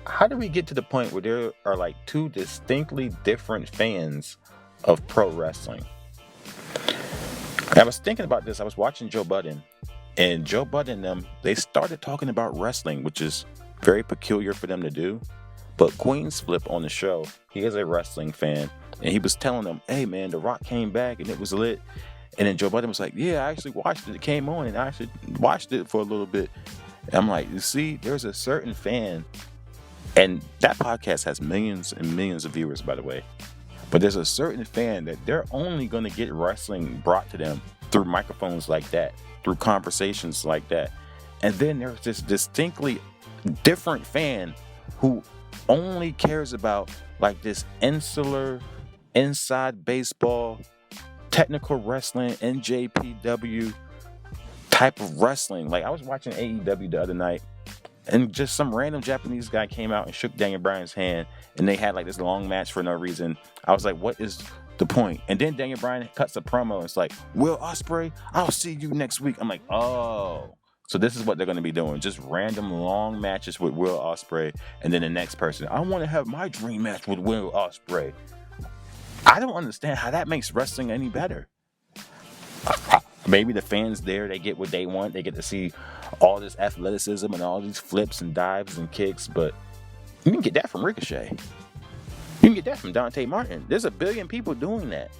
how do we get to the point where there are like two distinctly different fans of pro wrestling? I was thinking about this. I was watching Joe Budden, and Joe Budden and them, they started talking about wrestling, which is very peculiar for them to do. But Queen's Flip on the show, he is a wrestling fan, and he was telling them, hey man, The Rock came back and it was lit. And then Joe Budden was like, yeah, I actually watched it. It came on and I actually watched it for a little bit. And I'm like, you see, there's a certain fan, and that podcast has millions and millions of viewers, by the way. But there's a certain fan that they're only going to get wrestling brought to them through microphones like that, through conversations like that. And then there's this distinctly different fan who only cares about like this insular, inside baseball, technical wrestling, NJPW type of wrestling. Like I was watching AEW the other night, and just some random Japanese guy came out and shook Daniel Bryan's hand, and they had like this long match for no reason. I was like, what is the point? And then Daniel Bryan cuts a promo, and it's like, Will Ospreay, I'll see you next week. I'm like, oh. So this is what they're going to be doing, just random long matches with Will Ospreay, and then the next person, I want to have my dream match with Will Ospreay. I don't understand how that makes wrestling any better. Maybe the fans there, they get what they want. They get to see all this athleticism and all these flips and dives and kicks, but you can get that from Ricochet. You can get that from Dante Martin. There's a billion people doing that.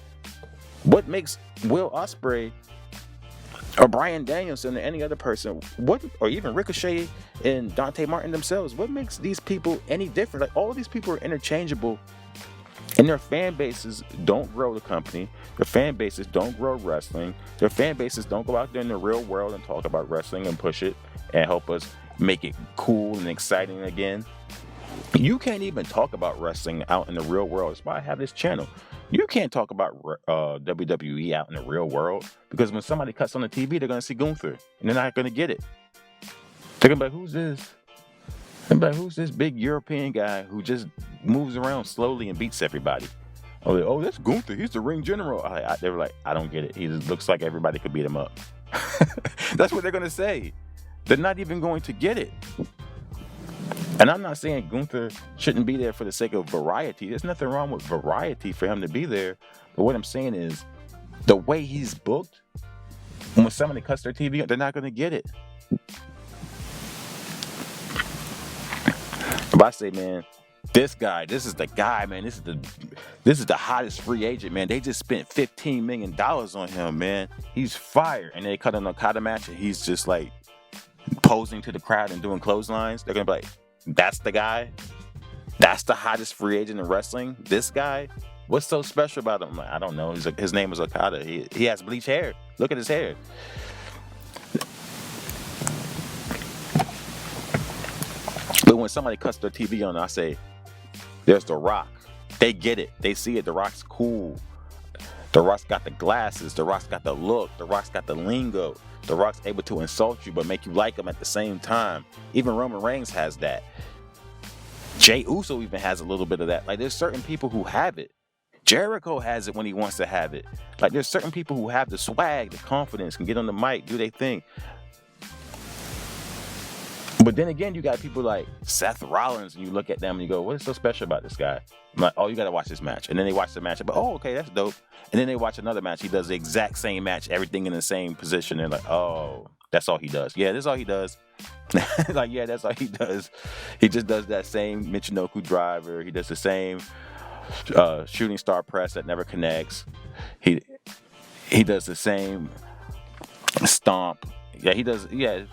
What makes Will Ospreay or Bryan Danielson or any other person, or even Ricochet and Dante Martin themselves, what makes these people any different? Like all of these people are interchangeable, and their fan bases don't grow the company. Their fan bases don't grow wrestling. Their fan bases don't go out there in the real world and talk about wrestling and push it and help us make it cool and exciting again. You can't even talk about wrestling out in the real world. That's why I have this channel. You can't talk about WWE out in the real world, because when somebody cuts on the TV, they're going to see Gunther, and they're not going to get it. They're going to be like, who's this? And like, who's this big European guy who just moves around slowly and beats everybody? Like, oh, that's Gunther. He's the ring general. They were like, I don't get it. He just looks like everybody could beat him up. That's what they're going to say. They're not even going to get it. And I'm not saying Gunther shouldn't be there for the sake of variety. There's nothing wrong with variety for him to be there. But what I'm saying is, the way he's booked, when somebody cuts their TV, they're not going to get it. But I say, man, this is the guy, man. This is the hottest free agent, man. They just spent $15 million on him, man. He's fired. And they cut an Okada match, and he's just like posing to the crowd and doing clotheslines. They're gonna be like, that's the guy? That's the hottest free agent in wrestling? This guy? What's so special about him? Like, I don't know. His name is Okada. He has bleached hair. Look at his hair. But when somebody cuts their TV on, I say, there's The Rock. They get it. They see it. The Rock's cool. The Rock's got the glasses. The Rock's got the look. The Rock's got the lingo. The Rock's able to insult you but make you like him at the same time. Even Roman Reigns has that. Jey Uso even has a little bit of that. Like, there's certain people who have it. Jericho has it when he wants to have it. Like, there's certain people who have the swag, the confidence, can get on the mic, do their thing. But then again, you got people like Seth Rollins, and you look at them and you go, what is so special about this guy? I'm like, oh, you got to watch this match. And then they watch the match, but oh, okay, that's dope. And then they watch another match. He does the exact same match, everything in the same position. They're like, oh, that's all he does. Yeah, that's all he does. Like, yeah, that's all he does. He just does that same Michinoku driver. He does the same shooting star press that never connects. He does the same stomp. Yeah, he does. Yeah,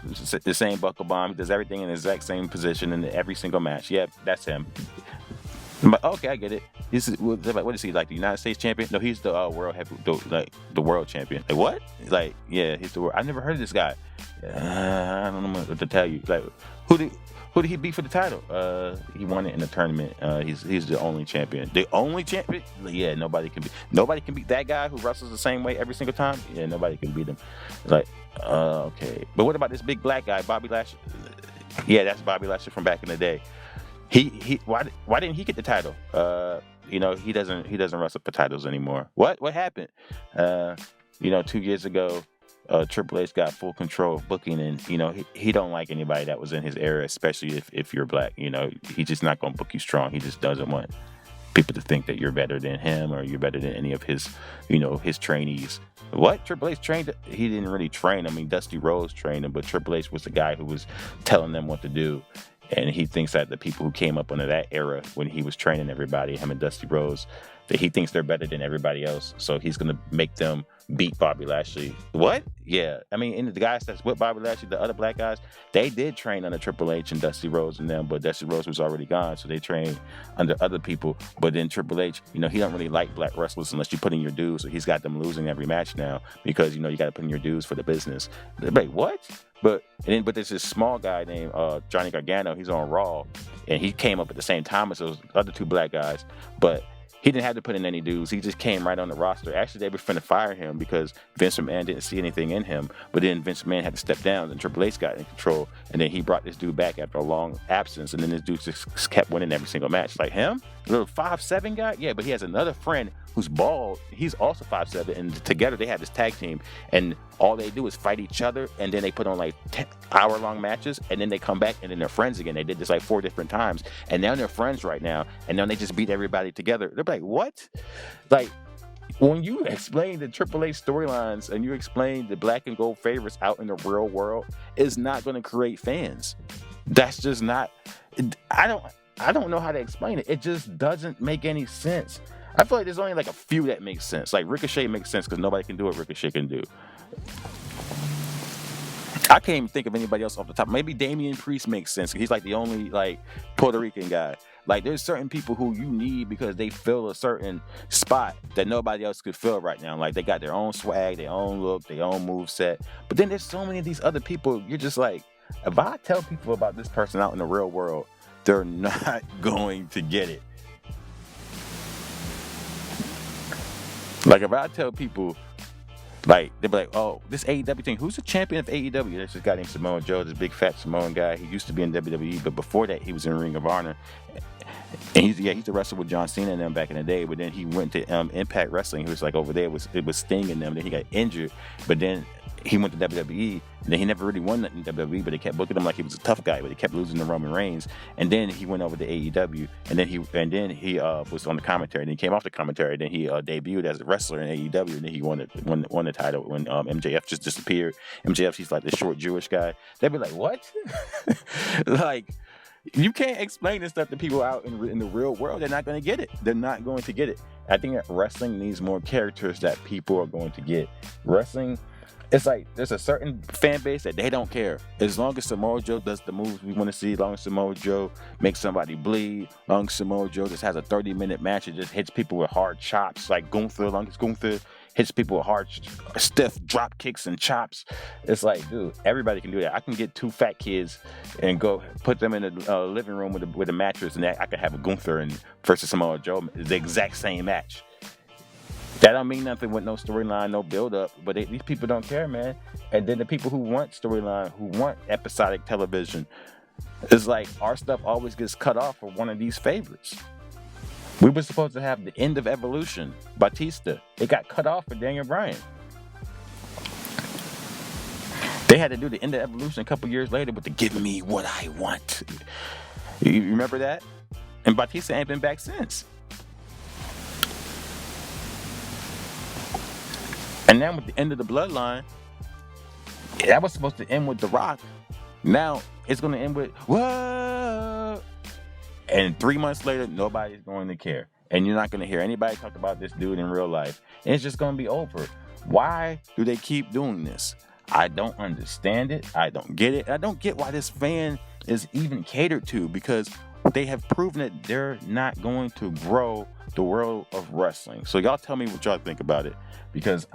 the same buckle bomb. He does everything in the exact same position in every single match. Yeah, that's him. I'm like, okay, I get it. What is he, like the United States champion? No, he's the world the world champion. Like, what? Like, yeah, he's the world. I never heard of this guy. I don't know what to tell you. Like, who did he beat for the title? He won it in the tournament. He's the only champion. The only champion? Yeah, nobody can beat that guy who wrestles the same way every single time. Yeah, nobody can beat him. Like, okay. But what about this big black guy, Bobby Lashley? Yeah, that's Bobby Lashley from back in the day. Why didn't he get the title? He doesn't wrestle for titles anymore. What happened? 2 years ago, Triple H got full control of booking, and he don't like anybody that was in his era, especially if you're black. He's just not gonna book you strong. He just doesn't want people to think that you're better than him or you're better than any of his trainees. What? Triple H trained? He didn't really train. I mean, Dusty Rhodes trained him, but Triple H was the guy who was telling them what to do. And he thinks that the people who came up under that era when he was training everybody, him and Dusty Rhodes, that he thinks they're better than everybody else. So he's going to make them beat Bobby Lashley. What? Yeah. I mean, and the guys that's with Bobby Lashley, the other black guys, they did train under Triple H and Dusty Rhodes and them, but Dusty Rhodes was already gone. So they trained under other people. But then Triple H, he don't really like black wrestlers unless you put in your dues. So he's got them losing every match now because, you got to put in your dues for the business. They're like, what? But there's this small guy named Johnny Gargano. He's on Raw, and he came up at the same time as those other two black guys. But he didn't have to put in any dues. He just came right on the roster. Actually, they were finna fire him because Vince McMahon didn't see anything in him. But then Vince McMahon had to step down, and Triple H got in control. And then he brought this dude back after a long absence. And then this dude just kept winning every single match. Like him? Little 5'7" guy? Yeah, but he has another friend who's bald. He's also 5'7", and together they have this tag team, and all they do is fight each other, and then they put on like 10-hour-long matches, and then they come back, and then they're friends again. They did this like 4 different times, and now they're friends right now, and now they just beat everybody together. They're like, what? Like, when you explain the Triple H storylines and you explain the black and gold favorites out in the real world, it's not going to create fans. That's just not. I don't know how to explain it. It just doesn't make any sense. I feel like there's only like a few that make sense. Like Ricochet makes sense because nobody can do what Ricochet can do. I can't even think of anybody else off the top. Maybe Damian Priest makes sense. He's like the only like Puerto Rican guy. Like there's certain people who you need because they fill a certain spot that nobody else could fill right now. Like they got their own swag, their own look, their own moveset. But then there's so many of these other people. You're just like, if I tell people about this person out in the real world, they're not going to get it. Like if I tell people, like they'll be like, "Oh, this AEW thing. Who's the champion of AEW?" There's this guy named Samoa Joe, this big fat Samoan guy. He used to be in WWE, but before that, he was in Ring of Honor. And he's a wrestler with John Cena and them back in the day. But then he went to Impact Wrestling. He was like over there. It was Sting and them. Then he got injured. But then he went to WWE. And then he never really won nothing in WWE. But they kept booking him like he was a tough guy. But he kept losing to Roman Reigns. And then he went over to AEW. And then he was on the commentary. And he came off the commentary. Then he debuted as a wrestler in AEW. And then he won the title when MJF just disappeared. MJF, he's like the short Jewish guy. They'd be like, what? Like. You can't explain this stuff to people out in the real world. They're not going to get it. They're not going to get it. I think that wrestling needs more characters that people are going to get. Wrestling, it's like there's a certain fan base that they don't care. As long as Samoa Joe does the moves we want to see, as long as Samoa Joe makes somebody bleed, as long as Samoa Joe just has a 30-minute match and just hits people with hard chops, like Gunther, as long as Gunther hits people with hard, stiff drop kicks and chops. It's like, dude, everybody can do that. I can get 2 fat kids and go put them in a living room with a mattress, and I could have a Gunther versus Samoa Joe, the exact same match. That don't mean nothing with no storyline, no build-up, but these people don't care, man. And then the people who want storyline, who want episodic television, it's like our stuff always gets cut off for one of these favorites. We were supposed to have the end of Evolution, Batista. It got cut off for Daniel Bryan. They had to do the end of Evolution a couple years later with the "Give Me What I Want." You remember that? And Batista ain't been back since. And now with the end of the Bloodline, that was supposed to end with The Rock. Now it's going to end with "Whoa." And 3 months later, nobody's going to care. And you're not going to hear anybody talk about this dude in real life. And it's just going to be over. Why do they keep doing this? I don't understand it. I don't get it. I don't get why this fan is even catered to, because they have proven that they're not going to grow the world of wrestling. So y'all tell me what y'all think about it, because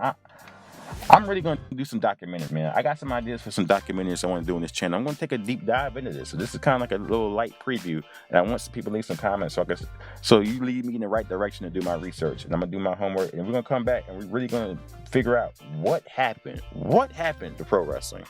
I'm really going to do some documentaries, man. I got some ideas for some documentaries I want to do on this channel. I'm going to take a deep dive into this. So this is kind of like a little light preview. And I want some people to leave some comments so you lead me in the right direction to do my research. And I'm going to do my homework. And we're going to come back and we're really going to figure out what happened. What happened to pro wrestling?